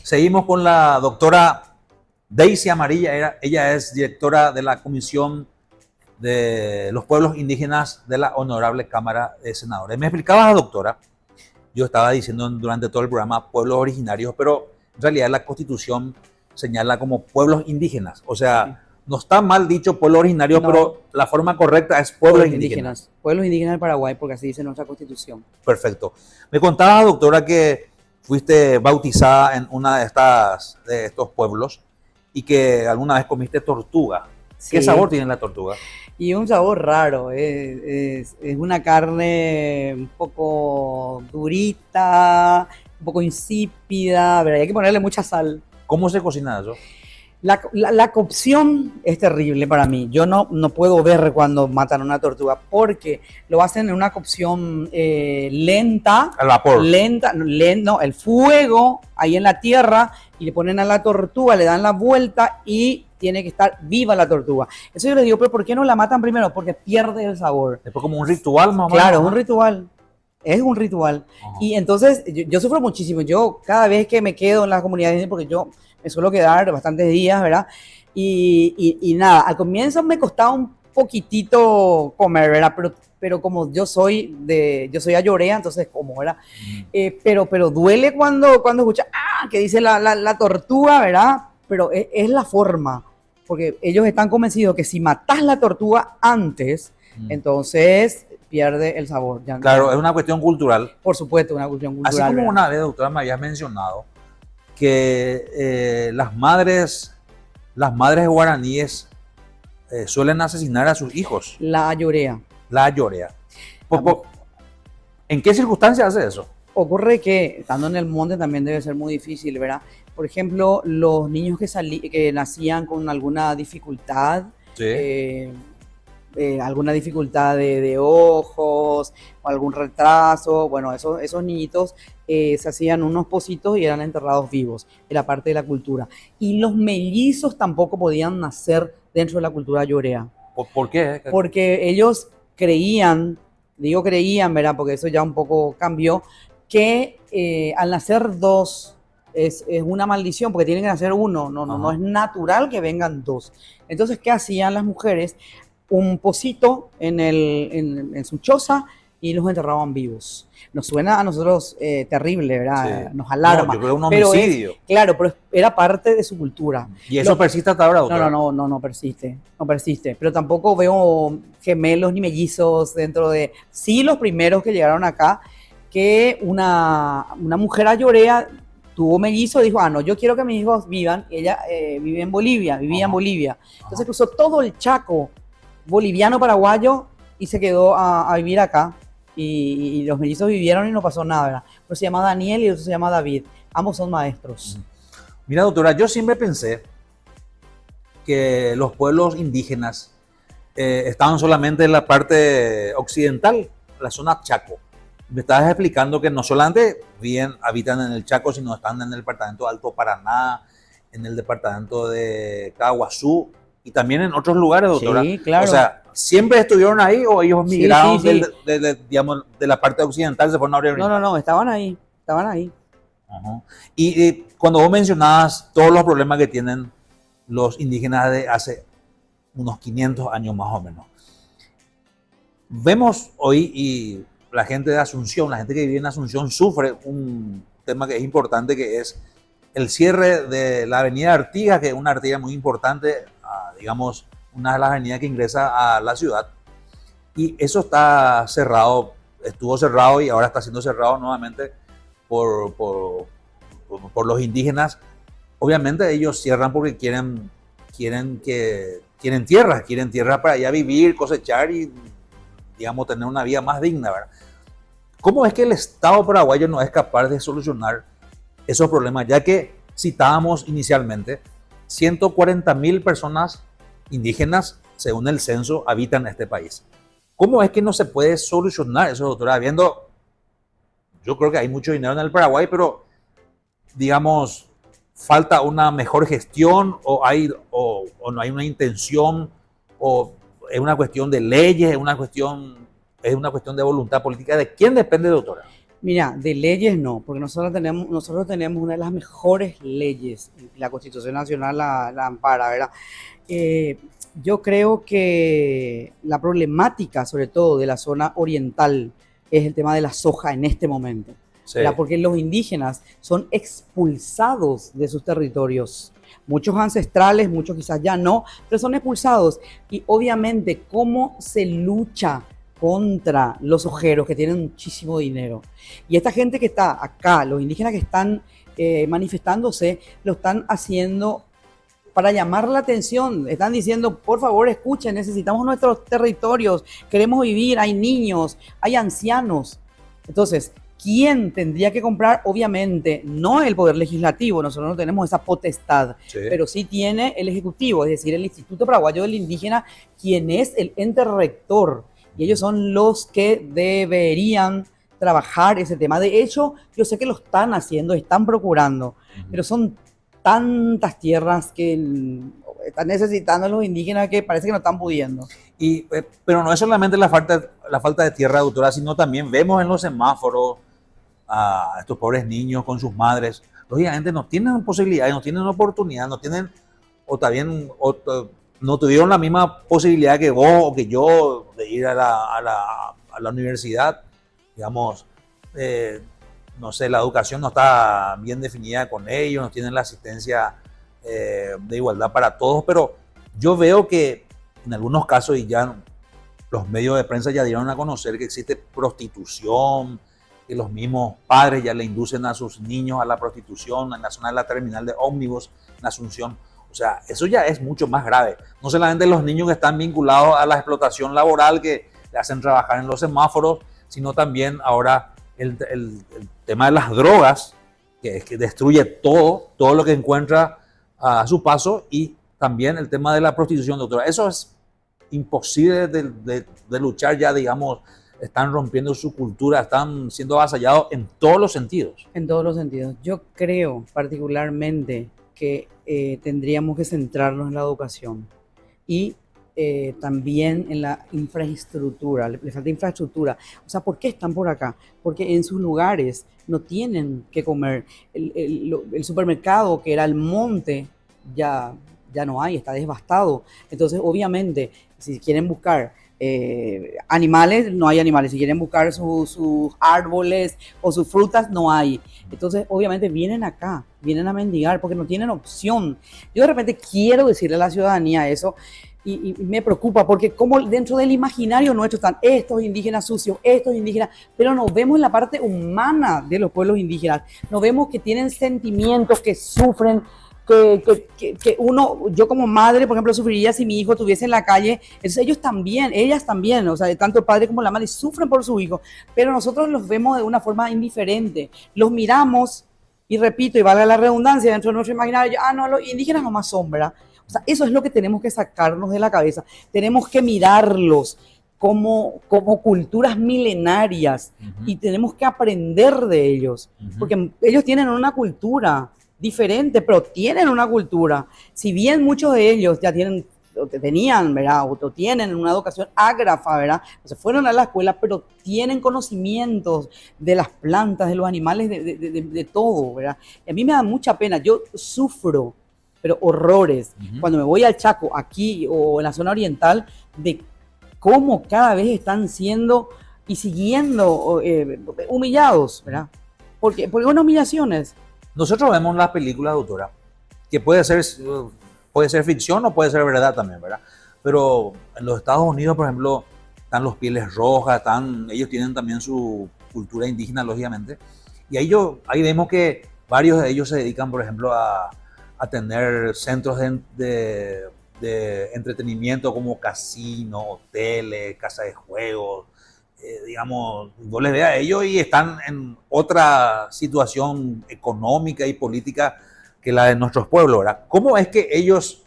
Seguimos con la doctora Daisy Amarilla. Ella es directora de la Comisión de los Pueblos Indígenas de la Honorable Cámara de Senadores. Me explicaba la doctora, yo estaba diciendo durante todo el programa pueblos originarios, pero en realidad la Constitución señala como pueblos indígenas. O sea, no está mal dicho pueblo originario, No. pero la forma correcta es pueblos indígenas. Pueblos indígenas del Paraguay, porque así dice nuestra Constitución. Perfecto. Me contaba, doctora, que fuiste bautizada en una de estos pueblos y que alguna vez comiste tortuga. ¿Qué Sí. sabor tiene la tortuga? Y un sabor raro, es una carne un poco durita, un poco insípida, pero hay que ponerle mucha sal. ¿Cómo se cocina eso? La cocción es terrible para mí. Yo no puedo ver cuando matan una tortuga porque lo hacen en una cocción lenta. Al vapor. No, el fuego ahí en la tierra y le ponen a la tortuga, le dan la vuelta y tiene que estar viva la tortuga. Eso yo les digo, pero ¿por qué no la matan primero? Porque pierde el sabor. Es como un ritual, más o menos. Claro, es un ritual. Es un ritual. Ajá. Y entonces yo sufro muchísimo. Yo cada vez que me quedo en las comunidades, porque yo me suelo quedar bastantes días, ¿verdad? Y nada, al comienzo me costaba un poquitito comer, ¿verdad? Pero como yo soy ayorea, entonces como, ¿verdad? Pero duele cuando escucha, que dice la tortuga, ¿verdad? Pero es la forma, porque ellos están convencidos que si matas la tortuga antes, entonces pierde el sabor. Ya, claro, es una cuestión cultural. Por supuesto, una cuestión cultural. Así como ¿verdad? una vez, doctora, me habías mencionado que las madres guaraníes suelen asesinar a sus hijos. La ayorea. La ayorea. ¿En qué circunstancias hace eso? Ocurre que estando en el monte también debe ser muy difícil, ¿verdad? Por ejemplo, los niños que nacían con alguna dificultad, Sí. alguna dificultad de ojos o algún retraso, bueno, esos niñitos se hacían unos pocitos y eran enterrados vivos, era parte de la cultura. Y los mellizos tampoco podían nacer dentro de la cultura ayorea. ¿Por qué? Porque ellos creían, ¿verdad? Porque eso ya un poco cambió, que al nacer dos es una maldición, porque tienen que nacer uno, no es natural que vengan dos. Entonces, ¿qué hacían las mujeres? Un pocito en su choza y los enterraban vivos. Nos suena a nosotros terrible, ¿verdad? Sí. Nos alarma. No, yo creo un homicidio. Claro, pero era parte de su cultura. ¿Y eso persiste hasta ahora, doctora? No persiste. No persiste. Pero tampoco veo gemelos ni mellizos dentro de... Sí, los primeros que llegaron acá, que una mujer ayorea tuvo mellizo y dijo, no, yo quiero que mis hijos vivan. Ella vivía en Bolivia. Entonces cruzó todo el Chaco boliviano-paraguayo y se quedó a vivir acá. Y los mellizos vivieron y no pasó nada, ¿verdad? Pero se llama Daniel y otro se llama David. Ambos son maestros. Mira, doctora, yo siempre pensé que los pueblos indígenas estaban solamente en la parte occidental, la zona Chaco. Me estabas explicando que no solamente habitan en el Chaco, sino están en el departamento de Alto Paraná, en el departamento de Caguazú y también en otros lugares, doctora. Sí, claro. O sea, ¿siempre estuvieron ahí o ellos migraron sí. digamos, de la parte occidental se fueron a oriental? No, estaban ahí. Uh-huh. Y cuando vos mencionabas todos los problemas que tienen los indígenas de hace unos 500 años más o menos, vemos hoy y la gente de Asunción, la gente que vive en Asunción sufre un tema que es importante, que es el cierre de la avenida Artigas, que es una arteria muy importante, digamos, una de las avenidas que ingresa a la ciudad. Y eso está cerrado, estuvo cerrado y ahora está siendo cerrado nuevamente por los indígenas. Obviamente ellos cierran porque quieren tierra para allá vivir, cosechar y, digamos, tener una vida más digna, ¿verdad? ¿Cómo es que el Estado paraguayo no es capaz de solucionar esos problemas? Ya que citábamos inicialmente, 140.000 personas indígenas, según el censo, habitan este país. ¿Cómo es que no se puede solucionar eso, doctora? Yo creo que hay mucho dinero en el Paraguay, pero, digamos, falta una mejor gestión o no hay una intención, o es una cuestión de leyes, es una cuestión de voluntad política. ¿De quién depende, doctora? Mira, de leyes no, porque nosotros tenemos una de las mejores leyes, la Constitución Nacional la ampara, ¿verdad? Eh, yo creo que la problemática, sobre todo de la zona oriental, es el tema de la soja en este momento, Sí, ¿verdad? Porque los indígenas son expulsados de sus territorios. Muchos ancestrales, muchos quizás ya no, pero son expulsados. Y obviamente, ¿cómo se lucha contra los ojeros que tienen muchísimo dinero? Y esta gente que está acá, los indígenas que están manifestándose, lo están haciendo para llamar la atención. Están diciendo, por favor, escuchen, necesitamos nuestros territorios, queremos vivir, hay niños, hay ancianos. Entonces, ¿quién tendría que comprar? Obviamente, no el Poder Legislativo, nosotros no tenemos esa potestad, sí. pero sí tiene el Ejecutivo, es decir, el Instituto Paraguayo del Indígena, quien es el ente rector, y ellos son los que deberían trabajar ese tema. De hecho, yo sé que lo están haciendo, están procurando, pero son tantas tierras que están necesitando los indígenas que parece que no están pudiendo. Pero no es solamente la falta de tierra, doctora, sino también vemos en los semáforos a estos pobres niños con sus madres. Lógicamente no tienen posibilidades, no tienen oportunidad, no tienen, o también no tuvieron la misma posibilidad que vos o que yo de ir a la universidad. Digamos, no sé, la educación no está bien definida con ellos, no tienen la asistencia de igualdad para todos, pero yo veo que en algunos casos, y ya los medios de prensa ya dieron a conocer que existe prostitución, que los mismos padres ya le inducen a sus niños a la prostitución en la zona de la terminal de ómnibus en Asunción. O sea, eso ya es mucho más grave. No solamente los niños que están vinculados a la explotación laboral que le hacen trabajar en los semáforos, sino también ahora el tema de las drogas, que es que destruye todo lo que encuentra a su paso, y también el tema de la prostitución, doctora. Eso es imposible de luchar ya, digamos, están rompiendo su cultura, están siendo avasallados en todos los sentidos. En todos los sentidos. Yo creo particularmente que tendríamos que centrarnos en la educación y también en la infraestructura. Le falta infraestructura. O sea, ¿por qué están por acá? Porque en sus lugares no tienen que comer. El supermercado, que era el monte, ya no hay, está devastado. Entonces, obviamente, si quieren buscar animales, no hay animales. Si quieren buscar sus árboles o sus frutas, no hay. Entonces, obviamente, vienen acá, vienen a mendigar porque no tienen opción. Yo de repente quiero decirle a la ciudadanía eso, y me preocupa porque como dentro del imaginario nuestro están estos indígenas sucios, estos indígenas, pero nos vemos en la parte humana de los pueblos indígenas. Nos vemos que tienen sentimientos, que sufren, que uno, yo como madre, por ejemplo, sufriría si mi hijo estuviese en la calle. Entonces ellos también, ellas también, o sea, tanto el padre como la madre sufren por su hijo, pero nosotros los vemos de una forma indiferente. Los miramos, y repito, y valga la redundancia, dentro de nuestro imaginario, no, los indígenas nomás sombra. O sea, eso es lo que tenemos que sacarnos de la cabeza. Tenemos que mirarlos como culturas milenarias, y tenemos que aprender de ellos, porque ellos tienen una cultura diferente, pero tienen una cultura. Si bien muchos de ellos ya tenían, ¿verdad? O tienen una educación ágrafa, ¿verdad? O sea, fueron a la escuela, pero tienen conocimientos de las plantas, de los animales, de todo, ¿verdad? Y a mí me da mucha pena. Yo sufro, pero horrores, cuando me voy al Chaco, aquí o en la zona oriental, de cómo cada vez están siendo y siguiendo humillados, ¿verdad? Porque son humillaciones. Nosotros vemos las películas, doctora, que puede ser ficción o puede ser verdad también, ¿verdad? Pero en los Estados Unidos, por ejemplo, están los Pieles Rojas, ellos tienen también su cultura indígena, lógicamente, y ahí vemos que varios de ellos se dedican, por ejemplo, a tener centros de entretenimiento como casinos, hoteles, casas de juegos. Digamos, vos les veas a ellos y están en otra situación económica y política que la de nuestros pueblos, ¿verdad? ¿Cómo es que ellos,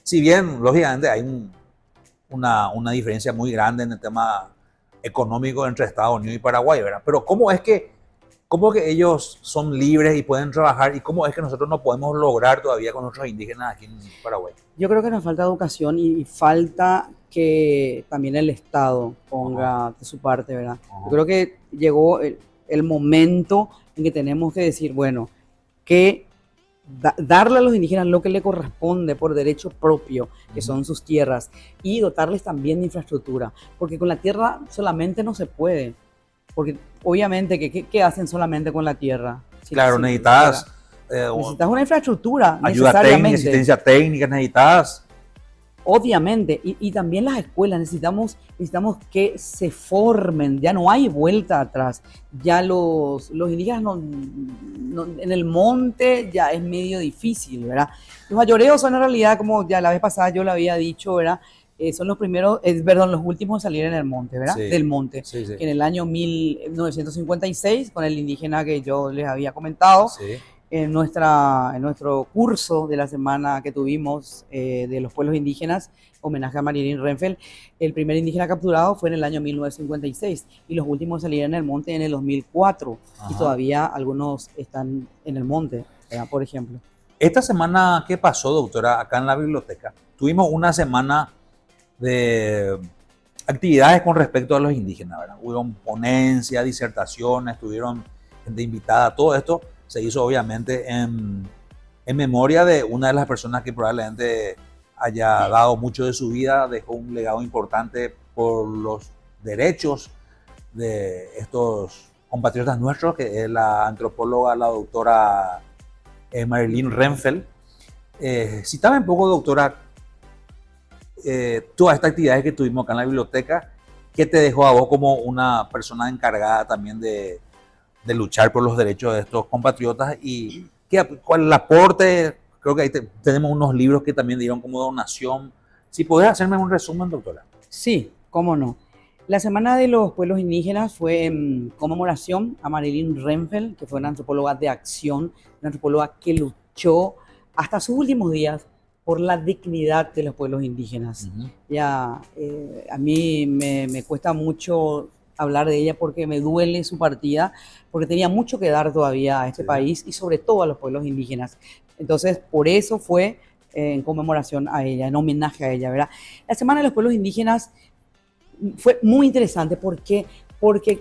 si bien lógicamente hay una diferencia muy grande en el tema económico entre Estados Unidos y Paraguay, ¿verdad? Pero ¿cómo es que ellos son libres y pueden trabajar, y cómo es que nosotros no podemos lograr todavía con nuestros indígenas aquí en Paraguay? Yo creo que nos falta educación y falta que también el Estado ponga de su parte, ¿verdad? Yo creo que llegó el momento en que tenemos que decir, bueno, que darle a los indígenas lo que le corresponde por derecho propio, que son sus tierras, y dotarles también de infraestructura, porque con la tierra solamente no se puede, porque obviamente, ¿qué hacen solamente con la tierra? Claro, necesitas una infraestructura, ayuda técnica, asistencia técnica, necesitas. Obviamente, y también las escuelas, necesitamos que se formen, ya no hay vuelta atrás, ya los indígenas en el monte ya es medio difícil, ¿verdad? Los ayoreos son en realidad, como ya la vez pasada yo lo había dicho, ¿verdad? Son los primeros, los últimos a salir en el monte, ¿verdad? Sí, del monte. Sí, sí. En el año 1956, con el indígena que yo les había comentado, Sí. en nuestro curso de la semana que tuvimos de los pueblos indígenas, homenaje a Marilyn Renfeld, el primer indígena capturado fue en el año 1956 y los últimos salieron en el monte en el 2004. Ajá. Y todavía algunos están en el monte, ¿verdad? Por ejemplo. Esta semana, ¿qué pasó, doctora? Acá en la biblioteca tuvimos una semana de actividades con respecto a los indígenas, ¿verdad? Hubieron ponencias, disertaciones, tuvieron gente invitada, todo esto se hizo obviamente en memoria de una de las personas que probablemente haya dado mucho de su vida, dejó un legado importante por los derechos de estos compatriotas nuestros, que es la antropóloga, la doctora Marilyn Renfeld. Citame un poco, doctora, todas estas actividades que tuvimos acá en la biblioteca, ¿qué te dejó a vos como una persona encargada también de luchar por los derechos de estos compatriotas y cuál es el aporte? Creo que ahí tenemos unos libros que también dieron como donación. Si podés hacerme un resumen, doctora. Sí, cómo no. La Semana de los Pueblos Indígenas fue en conmemoración a Marilyn Renfeld, que fue una antropóloga de acción, una antropóloga que luchó hasta sus últimos días por la dignidad de los pueblos indígenas. Ya, a mí me cuesta mucho hablar de ella porque me duele su partida, porque tenía mucho que dar todavía a este país y sobre todo a los pueblos indígenas. Entonces, por eso fue en conmemoración a ella, en homenaje a ella, ¿verdad? La Semana de los Pueblos Indígenas fue muy interesante porque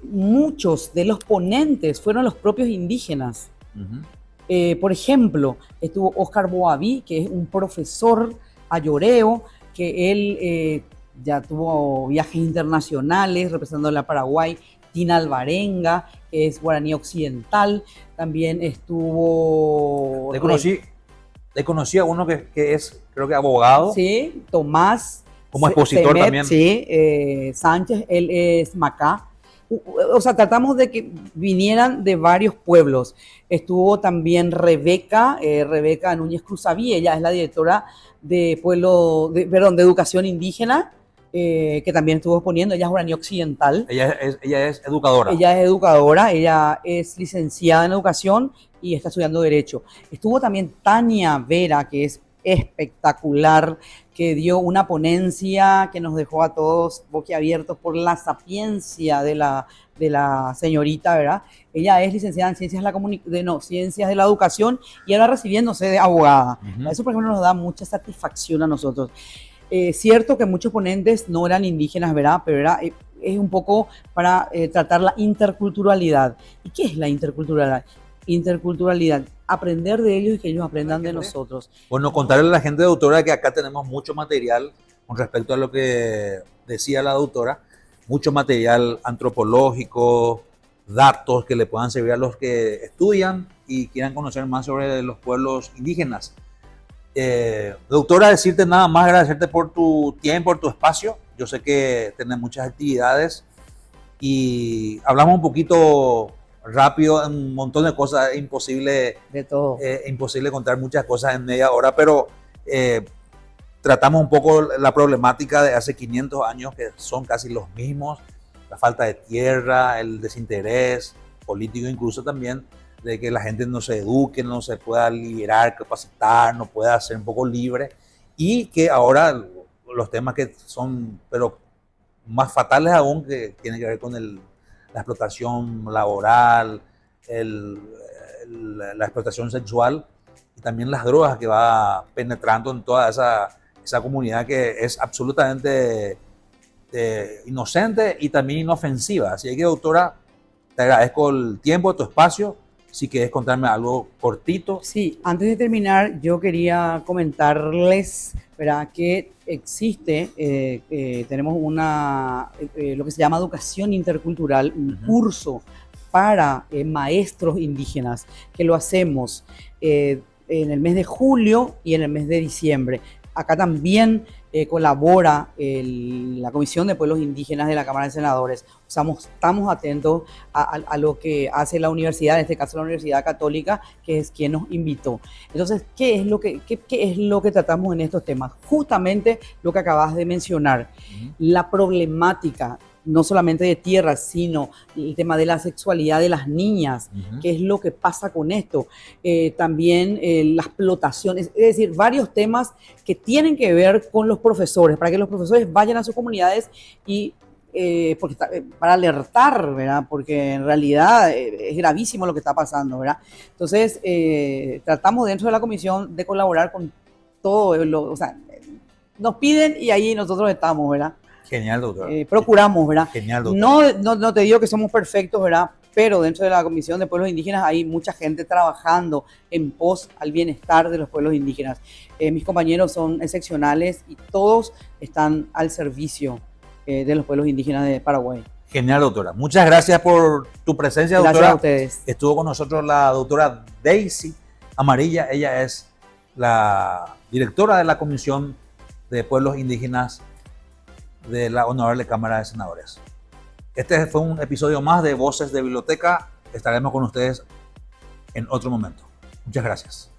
muchos de los ponentes fueron los propios indígenas. Por ejemplo, estuvo Oscar Boaví, que es un profesor ayoreo, que él ya tuvo viajes internacionales representando a la Paraguay. Tina Alvarenga, que es guaraní occidental, también estuvo... Le conocí a uno que es, creo que abogado. Sí, Tomás. Como expositor Semet, también. Sí, Sánchez, él es Macá. O sea, tratamos de que vinieran de varios pueblos. Estuvo también Rebeca Núñez Cruzaví, ella es la directora de Educación Indígena, que también estuvo exponiendo. Ella es guaraní occidental. Ella es educadora. Ella es educadora, ella es licenciada en educación y está estudiando Derecho. Estuvo también Tania Vera, que es espectacular, que dio una ponencia que nos dejó a todos boquiabiertos por la sapiencia de la señorita, ¿verdad? Ella es licenciada en Ciencias de la Educación y ahora recibiéndose de abogada. Eso, por ejemplo, nos da mucha satisfacción a nosotros. Cierto que muchos ponentes no eran indígenas, ¿verdad? Pero es un poco para tratar la interculturalidad. ¿Y qué es la interculturalidad? Aprender de ellos y que ellos aprendan de nosotros. Bueno, contarle a la gente, doctora, que acá tenemos mucho material con respecto a lo que decía la doctora, mucho material antropológico, datos que le puedan servir a los que estudian y quieran conocer más sobre los pueblos indígenas. Doctora, decirte nada más, agradecerte por tu tiempo, por tu espacio. Yo sé que tenés muchas actividades y hablamos un poquito rápido, un montón de cosas, imposible contar muchas cosas en media hora, pero tratamos un poco la problemática de hace 500 años, que son casi los mismos, la falta de tierra, el desinterés político incluso también, de que la gente no se eduque, no se pueda liberar, capacitar, no pueda ser un poco libre, y que ahora los temas que son, pero más fatales aún, que tienen que ver con la explotación laboral, la explotación sexual y también las drogas que va penetrando en toda esa comunidad que es absolutamente inocente y también inofensiva. Así que, doctora, Te agradezco el tiempo, tu espacio. Si quieres contarme algo cortito. Sí, antes de terminar, yo quería comentarles, ¿verdad?, que existe, tenemos lo que se llama educación intercultural, un curso para maestros indígenas, que lo hacemos en el mes de julio y en el mes de diciembre. Acá también colabora la Comisión de Pueblos Indígenas de la Cámara de Senadores. O sea, estamos atentos a lo que hace la universidad, en este caso la Universidad Católica, que es quien nos invitó. Entonces, ¿qué es lo que tratamos en estos temas? Justamente lo que acabas de mencionar, la problemática no solamente de tierra, sino el tema de la sexualidad de las niñas, qué es lo que pasa con esto, también la explotación, es decir, varios temas que tienen que ver con los profesores, para que los profesores vayan a sus comunidades y para alertar, ¿verdad? Porque en realidad es gravísimo lo que está pasando, ¿verdad? Entonces, tratamos dentro de la comisión de colaborar con todo, o sea, nos piden y ahí nosotros estamos, ¿verdad? Genial, doctora. Procuramos, ¿verdad? Genial, doctora. No te digo que somos perfectos, ¿verdad? Pero dentro de la Comisión de Pueblos Indígenas hay mucha gente trabajando en pos al bienestar de los pueblos indígenas. Mis compañeros son excepcionales y todos están al servicio de los pueblos indígenas de Paraguay. Genial, doctora. Muchas gracias por tu presencia, doctora. Gracias a ustedes. Estuvo con nosotros la doctora Daisy Amarilla. Ella es la directora de la Comisión de Pueblos Indígenas de la Honorable Cámara de Senadores. Este fue un episodio más de Voces de Biblioteca. Estaremos con ustedes en otro momento. Muchas gracias.